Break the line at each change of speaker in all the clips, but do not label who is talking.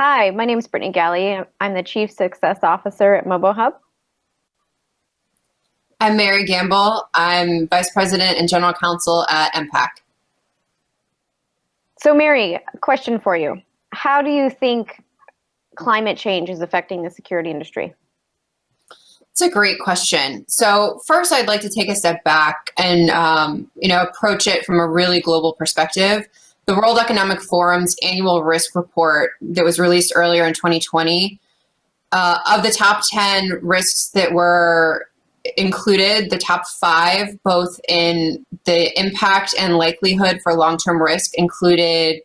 Hi, my name is Brittany Galli. I'm the Chief Success Officer at MoboHub.
I'm Mary Gamble. I'm Vice President and General Counsel at MPAC.
So Mary, question for you. How do you think climate change is affecting the security industry?
It's a great question. So first, I'd like to take a step back and approach it from a really global perspective. The World Economic Forum's annual risk report that was released earlier in 2020, of the top 10 risks that were included, the top five, both in the impact and likelihood for long-term risk, included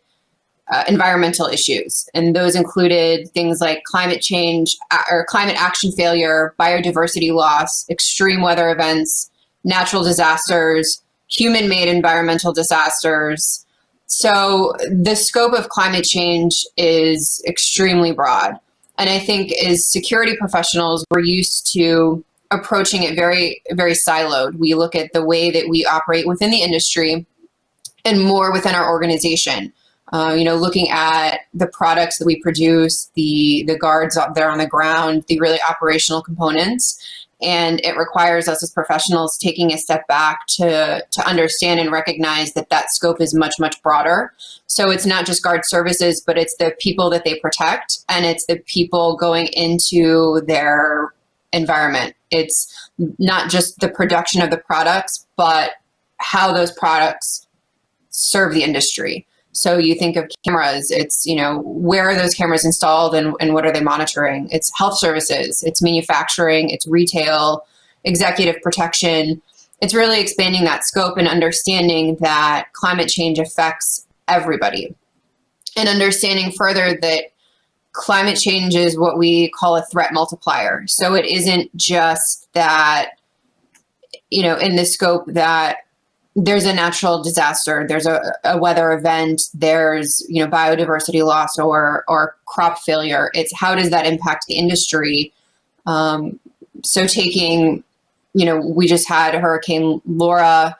environmental issues. And those included things like climate change or climate action failure, biodiversity loss, extreme weather events, natural disasters, human-made environmental disasters. So the scope of climate change is extremely broad. And I think as security professionals, we're used to approaching it very, very siloed. We look at the way that we operate within the industry and more within our organization. Looking at the products that we produce, the guards up there on the ground, the really operational components. And it requires us as professionals taking a step back to understand and recognize that that scope is much, much broader. So it's not just guard services, but it's the people that they protect, and it's the people going into their environment. It's not just the production of the products, but how those products serve the industry. So you think of cameras, it's, where are those cameras installed and what are they monitoring? It's health services, it's manufacturing, it's retail, executive protection. It's really expanding that scope and understanding that climate change affects everybody. And understanding further that climate change is what we call a threat multiplier. So it isn't just that, in the scope that there's a natural disaster, there's a weather event, there's biodiversity loss or crop failure. It's how does that impact the industry? So taking, we just had Hurricane Laura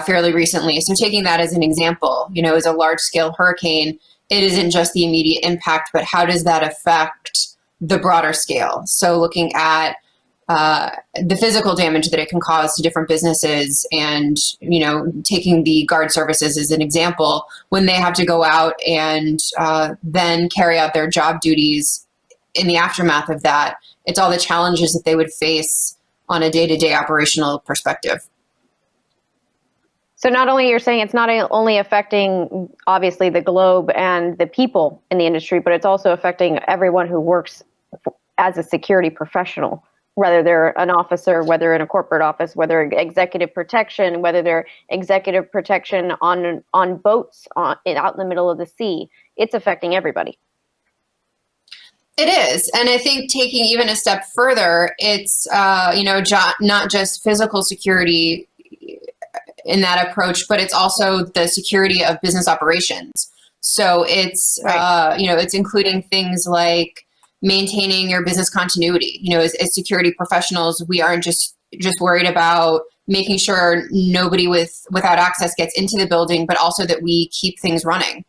fairly recently. So taking that as an example, as a large scale hurricane, it isn't just the immediate impact, but how does that affect the broader scale? So looking at the physical damage that it can cause to different businesses, and taking the guard services as an example, when they have to go out and then carry out their job duties in the aftermath of that, it's all the challenges that they would face on a day-to-day operational perspective.
So not only you're saying it's not only affecting obviously the globe and the people in the industry, but it's also affecting everyone who works as a security professional, whether they're an officer, whether in a corporate office, whether executive protection, whether they're executive protection on boats out in the middle of the sea. It's affecting everybody.
It is. And I think taking even a step further, it's, not just physical security in that approach, but it's also the security of business operations. So it's,
Right.
it's including things like maintaining your business continuity. As security professionals, we aren't just worried about making sure nobody without access gets into the building, but also that we keep things running,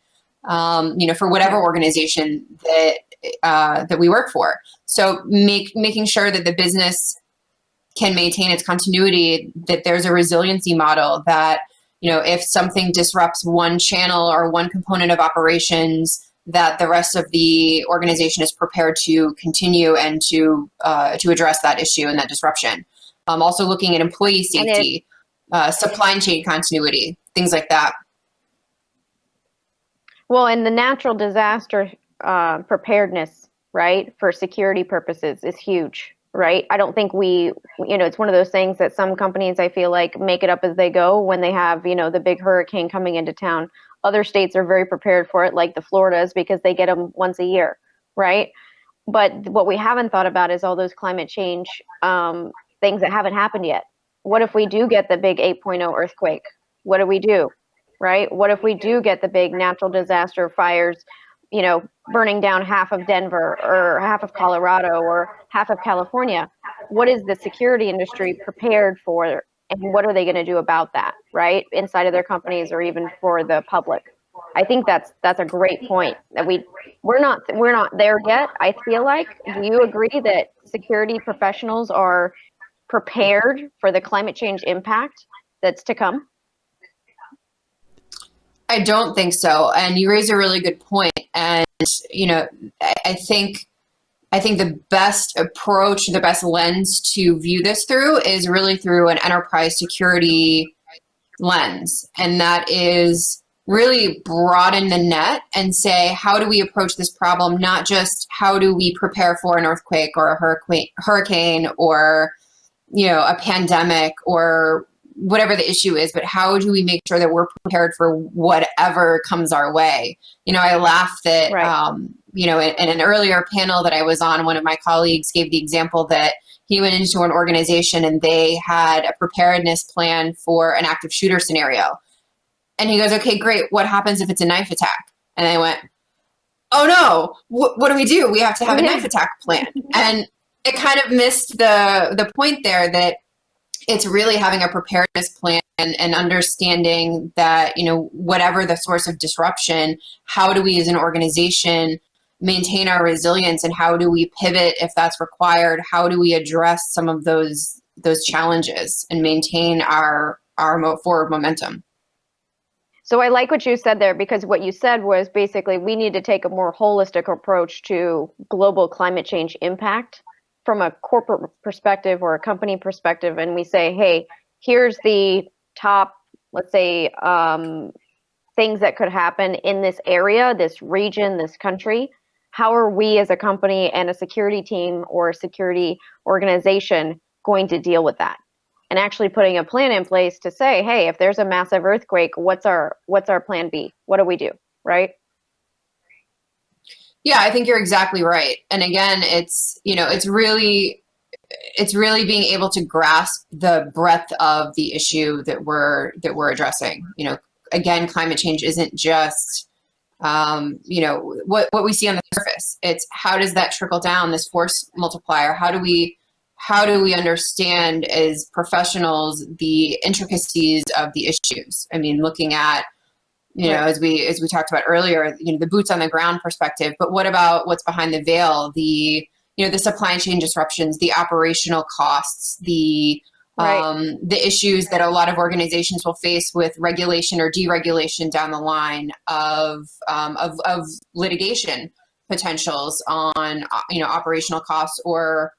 for whatever organization that we work for. So making sure that the business can maintain its continuity, that there's a resiliency model that, if something disrupts one channel or one component of operations, that the rest of the organization is prepared to continue and to address that issue and that disruption. Also looking at employee safety, supply chain continuity, things like that.
Well, and the natural disaster preparedness, right, for security purposes is huge, right? I don't think it's one of those things that some companies, I feel like, make it up as they go when they have, the big hurricane coming into town. Other states are very prepared for it, like the Floridas, because they get them once a year, right? But what we haven't thought about is all those climate change things that haven't happened yet. What if we do get the big 8.0 earthquake? What do we do, right? What if we do get the big natural disaster fires, burning down half of Denver or half of Colorado or half of California? What is the security industry prepared for? And what are they going to do about that, right? Inside of their companies or even for the public? I think that's a great point that we're not there yet. I feel like, do you agree that security professionals are prepared for the climate change impact that's to come?
I don't think so. And you raise a really good point. And, you know, I think the best approach, the best lens to view this through is really through an enterprise security lens. And that is really broaden the net and say, how do we approach this problem? Not just how do we prepare for an earthquake or a hurricane or, you know, a pandemic or whatever the issue is, but how do we make sure that we're prepared for whatever comes our way? You know, I laughed that,
Right.
you know, in an earlier panel that I was on, one of my colleagues gave the example that he went into an organization and they had a preparedness plan for an active shooter scenario. And he goes, okay, great. What happens if it's a knife attack? And I went, oh no, what do we do? We have to have a knife attack plan. And it kind of missed the point there that it's really having a preparedness plan and understanding that, you know, whatever the source of disruption, how do we as an organization maintain our resilience and how do we pivot if that's required? How do we address some of those challenges and maintain our forward momentum?
So I like what you said there, because what you said was basically we need to take a more holistic approach to global climate change impact from a corporate perspective or a company perspective. And we say, hey, here's the top, let's say, things that could happen in this area, this region, this country. How are we as a company and a security team or a security organization going to deal with that? And actually putting a plan in place to say, hey, if there's a massive earthquake, what's our plan B? What do we do? Right?
Yeah, I think you're exactly right. And again, it's, you know, it's really being able to grasp the breadth of the issue that we're addressing. You know, again, climate change isn't just you know, what we see on the surface. It's how does that trickle down, this force multiplier? How do we understand as professionals the intricacies of the issues? I mean, looking at, you know,
Right.
as we talked about earlier, you know, the boots on the ground perspective, but what about what's behind the veil? The, you know, the supply chain disruptions, the operational costs,
Right.
the issues that a lot of organizations will face with regulation or deregulation down the line of litigation potentials on, you know, operational costs or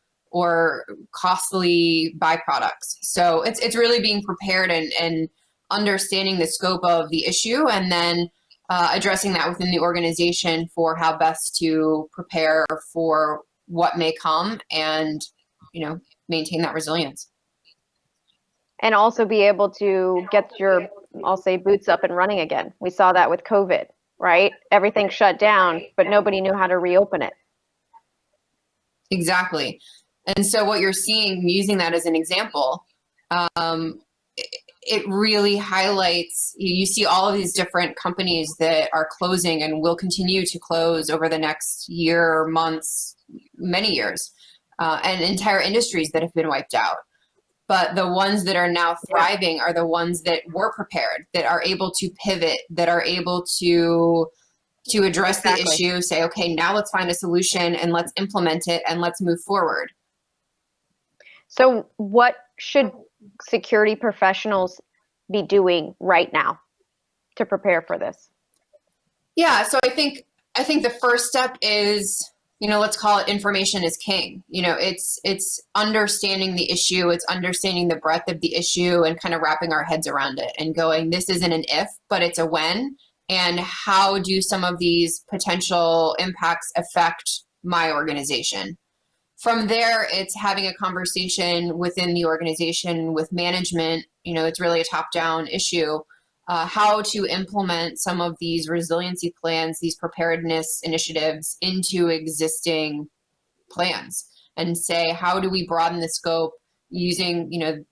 costly byproducts. So it's really being prepared and understanding the scope of the issue and then addressing that within the organization for how best to prepare for what may come and, you know, maintain that resilience.
And also be able to get your, I'll say, boots up and running again. We saw that with COVID, right? Everything shut down, but nobody knew how to reopen it.
Exactly. And so what you're seeing, using that as an example, it really highlights, you see all of these different companies that are closing and will continue to close over the next year, months, many years, and entire industries that have been wiped out. But the ones that are now thriving are the ones that were prepared, that are able to pivot, that are able to address the
Exactly.
issue, say, okay, now let's find a solution and let's implement it and let's move forward.
So what should security professionals be doing right now to prepare for this?
Yeah, so I think the first step is, you know, let's call it information is king. You know, it's understanding the issue, it's understanding the breadth of the issue and kind of wrapping our heads around it and going, this isn't an if, but it's a when. And how do some of these potential impacts affect my organization? From there, it's having a conversation within the organization with management. You know, it's really a top-down issue. How to implement some of these resiliency plans, these preparedness initiatives into existing plans, and say, how do we broaden the scope using, you know,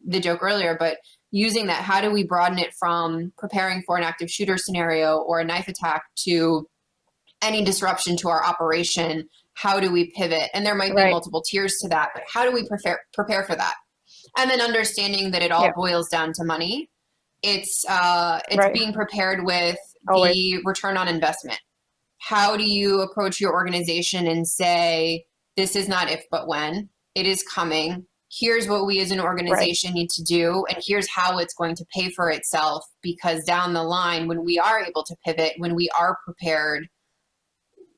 the joke earlier, but using that, how do we broaden it from preparing for an active shooter scenario or a knife attack to any disruption to our operation? How do we pivot? And there might be
Right.
multiple tiers to that, but how do we prepare for that? And then understanding that it all
Yeah.
boils down to money. It's
Right.
being prepared with
Always.
the return on investment. How do you approach your organization and say, this is not if but when, it is coming. Here's what we as an organization need to do, and here's how it's going to pay for itself, because down the line, when we are able to pivot, when we are prepared,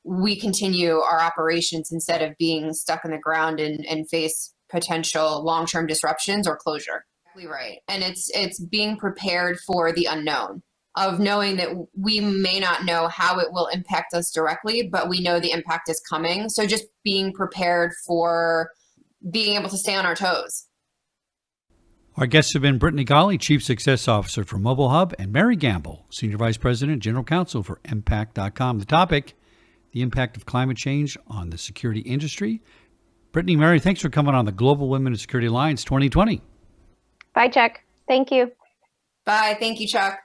we continue our operations instead of being stuck in the ground and face potential long-term disruptions or closure. Exactly right. And it's being prepared for the unknown, of knowing that we may not know how it will impact us directly, but we know the impact is coming. So just being prepared for being able to stay on our toes.
Our guests have been Brittany Galli, Chief Success Officer for Mobile Hub, and Mary Gamble, Senior Vice President, General Counsel for Impact.com. The topic, the impact of climate change on the security industry. Brittany, Mary, thanks for coming on the Global Women in Security Alliance 2020.
Bye, Chuck. Thank you.
Bye. Thank you, Chuck.